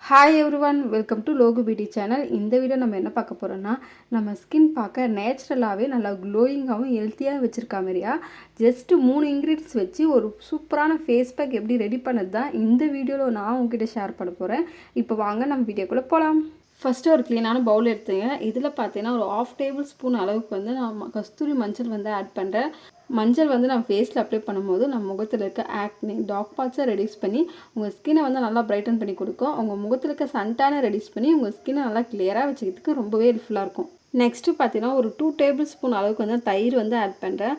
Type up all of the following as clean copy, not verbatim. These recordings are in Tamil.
Hi everyone, welcome to Logu beauty channel. இந்த வீடியோ நம்ம என்ன பார்க்க போகிறோம்னா, நம்ம ஸ்கின் பார்க்க நேச்சுரலாகவே நல்லா க்ளோயிங்காகவும் ஹெல்த்தியாக வச்சுருக்கா மாதிரியா ஜஸ்ட்டு 3 இன்க்ரீடியன்ஸ் வச்சு ஒரு சூப்பரான ஃபேஸ் பேக் எப்படி ரெடி பண்ணது தான் இந்த வீடியோவில் நான் உங்ககிட்ட ஷேர் பண்ண போகிறேன். இப்போ வாங்க நம்ம வீடியோக்குள்ளே போகலாம். ஃபஸ்ட்டு ஒரு க்ளீனான பவுல் எடுத்துங்க. இதில் பார்த்தீங்கன்னா ஒரு 1/2 டேபிள் ஸ்பூன் அளவுக்கு வந்து நான் கஸ்தூரி மஞ்சள் வந்து ஆட் பண்ணுறேன். மஞ்சள் வந்து நம்ம ஃபேஸில் அப்ளை பண்ணும்போது நம்ம முகத்தில் இருக்க ஆக்னி டார்க் ஸ்பாட்ஸை ரெடியூஸ் பண்ணி உங்கள் ஸ்கின்னை வந்து நல்லா பிரைட்டன் பண்ணி கொடுக்கும். உங்கள் முகத்தில் இருக்க சன்டானை ரெடியூஸ் பண்ணி உங்கள் ஸ்கின்னை நல்லா கிளியராக வச்சுக்கிறதுக்கு ரொம்பவே ஹெல்ப்ஃபுல்லாக இருக்கும். நெக்ஸ்ட்டு பார்த்தீங்கன்னா ஒரு 2 டேபிள் ஸ்பூன் அளவுக்கு வந்து தயிர் வந்து ஆட் பண்ணுறேன்.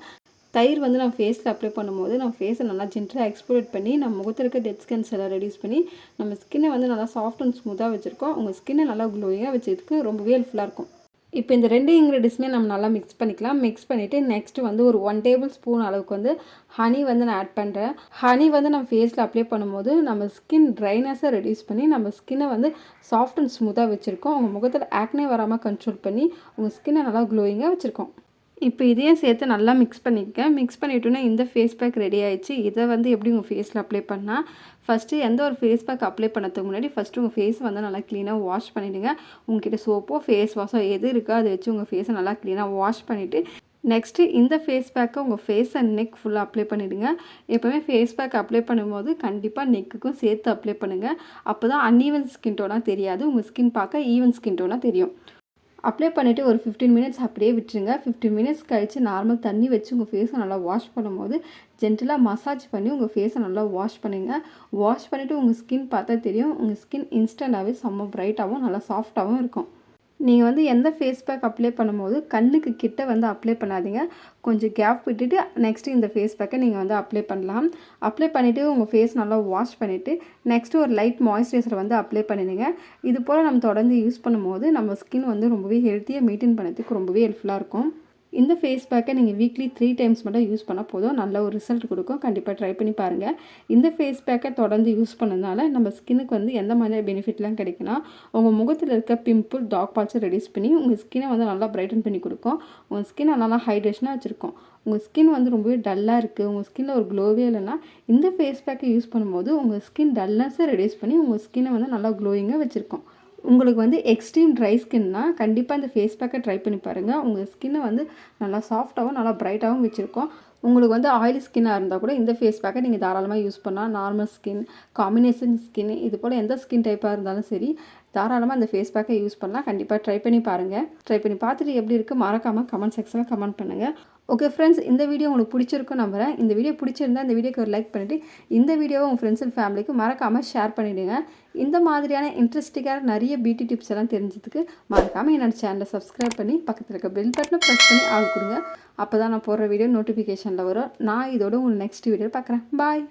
தயிர் வந்து நம்ம ஃபேஸில் அப்ளை பண்ணும்போது நம்ம ஃபேஸை நல்லா ஜென்டலாக எக்ஸ்போலேட் பண்ணி நம்ம முகத்தில் இருக்க டெட் ஸ்கின்ஸ் எல்லாம் ரெடியூஸ் பண்ணி நம்ம ஸ்கின்னை வந்து நல்லா சாஃப்ட் அண்ட் ஸ்மூத்தாக வச்சுருக்கோம். உங்கள் ஸ்கின்னை நல்லா க்ளோயிங்காக வச்சுக்கிறதுக்கு ரொம்பவே ஹெல்ப்ஃபுல்லாக இருக்கும். இப்போ இந்த 2 இன்க்ரீடியன்ஸுமே நம்ம நல்லா மிக்ஸ் பண்ணிக்கலாம். மிக்ஸ் பண்ணிவிட்டு நெக்ஸ்ட்டு வந்து ஒரு 1 டேபிள் ஸ்பூன் அளவுக்கு வந்து ஹனி வந்து நான் ஆட் பண்ணுறேன். ஹனி வந்து நம்ம ஃபேஸில் அப்ளை பண்ணும்போது நம்ம ஸ்கின் ட்ரைனஸை ரெடியூஸ் பண்ணி நம்ம ஸ்கின்னை வந்து சாஃப்ட் அண்ட் ஸ்மூத்தாக வச்சுருக்கோம். உங்கள் முகத்தில் ஆக்னே வராமல் கண்ட்ரோல் பண்ணி உங்கள் ஸ்கின்னை நல்லா க்ளோயிங்காக வச்சுருக்கோம். இப்போ இதையும் சேர்த்து நல்லா மிக்ஸ் பண்ணிக்கேன். மிக்ஸ் பண்ணிவிட்டோன்னா இந்த ஃபேஸ் பேக் ரெடி ஆகிடுச்சு. இதை வந்து எப்படி உங்கள் ஃபேஸில் அப்ளை பண்ணால், ஃபஸ்ட்டு எந்த ஒரு ஃபேஸ் பேக் அப்ளை பண்ணதுக்கு முன்னாடி ஃபஸ்ட்டு உங்கள் ஃபேஸ் வந்து நல்லா க்ளீனாக வாஷ் பண்ணிவிடுங்க. உங்கள்கிட்ட சோப்போ ஃபேஸ் வாஷோ எது இருக்கோ அதை வச்சு உங்கள் ஃபேஸை நல்லா க்ளீனாக வாஷ் பண்ணிவிட்டு நெக்ஸ்ட்டு இந்த ஃபேஸ் பேக்கை உங்கள் ஃபேஸ் அண்ட் நெக் ஃபுல்லாக அப்ளை பண்ணிவிடுங்க. எப்போவுமே ஃபேஸ் பேக் அப்ளை பண்ணும்போது கண்டிப்பாக நெக்குக்கும் சேர்த்து அப்ளை பண்ணுங்கள். அப்போ தான் அன்ஈவன் ஸ்கின் டோனாக தெரியாது, உங்கள் ஸ்கின் பார்க்க ஈவன் ஸ்கின் டோனாக தெரியும். அப்ளை பண்ணிவிட்டு ஒரு 15 மினிட்ஸ் அப்படியே விட்டுருங்க. 15 மினிட்ஸ் கழித்து நார்மல் தண்ணி வச்சு உங்கள் ஃபேஸை நல்லா வாஷ் பண்ணும்போது ஜென்டலாக மசாஜ் பண்ணி உங்கள் ஃபேஸை நல்லா வாஷ் பண்ணுங்கள். வாஷ் பண்ணிவிட்டு உங்கள் ஸ்கின் பார்த்தா தெரியும், உங்கள் ஸ்கின் இன்ஸ்டண்ட்டாகவே செம்ம ப்ரைட்டாகவும் நல்லா சாஃப்டாகவும் இருக்கும். நீங்கள் வந்து எந்த ஃபேஸ் பேக் அப்ளை பண்ணும்போது கண்ணுக்கு கிட்ட வந்து அப்ளை பண்ணாதீங்க. கொஞ்சம் கேப் விட்டுட்டு நெக்ஸ்ட்டு இந்த ஃபேஸ் பேக்கை நீங்கள் வந்து அப்ளை பண்ணலாம். அப்ளை பண்ணிவிட்டு உங்கள் ஃபேஸ் நல்லா வாஷ் பண்ணிவிட்டு நெக்ஸ்ட்டு ஒரு லைட் மாய்ஸ்சரைசர் வந்து அப்ளை பண்ணிடுங்க. இது போல் நம்ம தொடர்ந்து யூஸ் பண்ணும்போது நம்ம ஸ்கின் வந்து ரொம்பவே ஹெல்த்தியாக மெயின்டைன் பண்ணுறதுக்கு ரொம்பவே ஹெல்ப்ஃபுல்லாக இருக்கும். இந்த ஃபேஸ் பேக்கை நீங்கள் வீக்லி 3 டைம்ஸ் மட்டும் யூஸ் பண்ணால் போதும், நல்ல ஒரு ரிசல்ட் கொடுக்கும். கண்டிப்பாக ட்ரை பண்ணி பாருங்கள். இந்த ஃபேஸ் பேக்கை தொடர்ந்து யூஸ் பண்ணதுனால நம்ம ஸ்கின்னுக்கு வந்து எந்த மாதிரி பெனிஃபிட்லாம் கிடைக்குன்னா, உங்கள் முகத்தில் இருக்க பிம்பிள் டார்க் ஸ்பாட்ஸை ரெடியூஸ் பண்ணி உங்கள் ஸ்கின்னை வந்து நல்லா பிரைட்டன் பண்ணி கொடுக்கும். உங்கள் ஸ்கின்னை நல்லா ஹைட்ரேஷனாக வச்சுருக்கோம். உங்கள் ஸ்கின் வந்து ரொம்பவே டல்லாக இருக்குது, உங்கள் ஸ்கின்னில் ஒரு க்ளோவே இல்லைன்னா இந்த ஃபேஸ் பேக்கை யூஸ் பண்ணும்போது உங்கள் ஸ்கின் டல்னஸை ரெடியூஸ் பண்ணி உங்கள் ஸ்கின்னை வந்து நல்லா க்ளோயிங்காக வச்சுருக்கோம். உங்களுக்கு வந்து எக்ஸ்ட்ரீம் ட்ரை ஸ்கின்னா கண்டிப்பாக இந்த ஃபேஸ் பேக்கை ட்ரை பண்ணி பாருங்கள். உங்கள் ஸ்கின்னை வந்து நல்லா சாஃப்டாகவும் நல்லா ப்ரைட்டாகவும் வச்சுருக்கோம். உங்களுக்கு வந்து ஆயிலி ஸ்கின்னாக இருந்தால் கூட இந்த ஃபேஸ் பேக்கை நீங்கள் தாராளமாக யூஸ் பண்ணலாம். நார்மல் ஸ்கின், காம்பினேஷன் ஸ்கின், இது போல் எந்த ஸ்கின் டைப்பாக இருந்தாலும் சரி தாராளமாக இந்த ஃபேஸ் பேக்கை யூஸ் பண்ணலாம். கண்டிப்பாக ட்ரை பண்ணி பாருங்கள். ட்ரை பண்ணி பார்த்துட்டு எப்படி இருக்குது மறக்காமல் கமெண்ட் செக்ஷனில் கமெண்ட் பண்ணுங்கள். ஓகே ஃப்ரெண்ட்ஸ், இந்த வீடியோ உங்களுக்கு பிடிச்சிருக்கும் நம்புகிறேன். இந்த வீடியோ பிடிச்சிருந்தா இந்த வீடியோக்கு ஒரு லைக் பண்ணிவிட்டு இந்த வீடியோவை உங்கள் ஃப்ரெண்ட்ஸ் அண்ட் ஃபேமிலிக்கு மறக்காமல் ஷேர் பண்ணிவிடுங்க. இந்த மாதிரியான இன்ட்ரெஸ்டிங்கான நிறைய பியூட்டி டிப்ஸ் எல்லாம் தெரிஞ்சதுக்கு மறக்காமல் என்னோட சேனலை சப்ஸ்கிரைப் பண்ணி பக்கத்தில் இருக்க பெல் பட்டனை ப்ரெஸ் பண்ணி ஆள் கொடுங்க. அப்போ தான் நான் போடுற வீடியோ நோட்டிஃபிகேஷனில் வரும். நான் இதோட உங்களுக்கு நெக்ஸ்ட் வீடியோ பார்க்குறேன். பாய்.